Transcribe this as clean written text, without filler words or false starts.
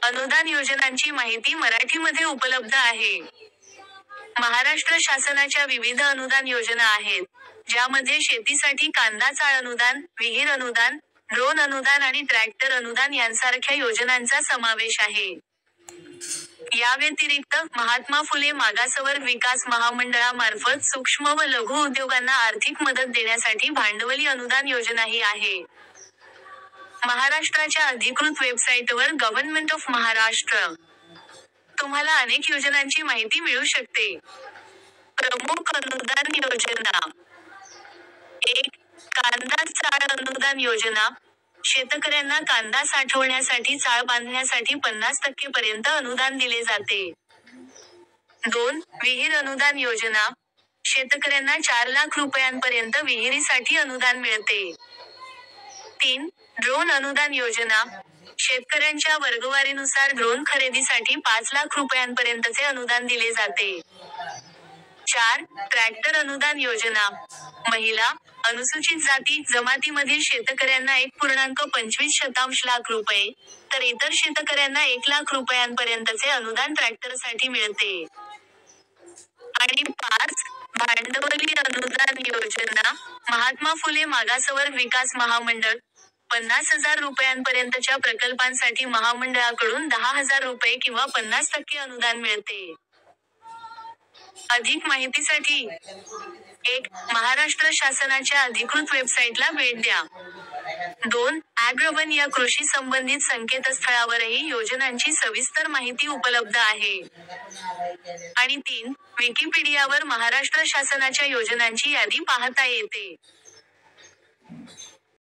अनुदान योजनांची माहिती मराठीमध्ये उपलब्ध आहे. महाराष्ट्र शासनाच्या विविध अनुदान योजना आहेत, ज्यामध्ये शेतीसाठी कांदा चाळ अनुदान, विहीर अनुदान, ड्रोन अनुदान आणि ट्रॅक्टर अनुदान यांसारख्या योजनांचा समावेश आहे. या व्यतिरिक्त, महात्मा फुले मागासवर्ग विकास महामंडळामार्फत सूक्ष्म व लघु उद्योगांना आर्थिक मदत देण्यासाठी भांडवली अनुदान योजनाही आहे. महाराष्ट्राच्या अधिकृत वेबसाईटवर गव्हर्नमेंट ऑफ महाराष्ट्र तुम्हाला अनेक योजनांची माहिती मिळू शकते. प्रमुख अनुदान योजना. 1. कांदा चाळ अनुदान योजना. शेतकऱ्यांना कांदा साठवण्यासाठी चाळ बांधण्यासाठी 50% पर्यंत अनुदान दिले जाते. 2. विहीर अनुदान योजना. शेतकऱ्यांना 4 लाख रुपयांपर्यंत विहिरीसाठी अनुदान मिळते. 3. ड्रोन अनुदान योजना. शेतकऱ्यांच्या वर्गवारीनुसार ड्रोन खरेदीसाठी 5 लाख रुपयांपर्यंतचे अनुदान दिले जाते. 4. ट्रॅक्टर अनुदान योजना. महिला, अनुसूचित जाती, जमातीमधील शेतकऱ्यांना 1.25 लाख रुपये, तर इतर शेतकऱ्यांना 1 लाख रुपयांपर्यंतचे अनुदान ट्रॅक्टरसाठी मिळते. आणि 5. भांडवली अनुदान योजना. महात्मा फुले मागासवर्ग विकास महामंडळ 50,000 रुपयांपर्यंतच्या प्रकल्पांसाठी महामंडळाकडून 10,000 रुपये किंवा 50% अनुदान मिळते. अधिक माहितीसाठी 1. महाराष्ट्र शासनाच्या अधिकृत वेबसाईटला भेट द्या. 2. ॲग्रवन या कृषी संबंधित संकेतस्थळावरही योजनांची सविस्तर माहिती उपलब्ध आहे. आणि 3. विकिपीडियावर महाराष्ट्र शासनाच्या योजनांची यादी पाहता येते.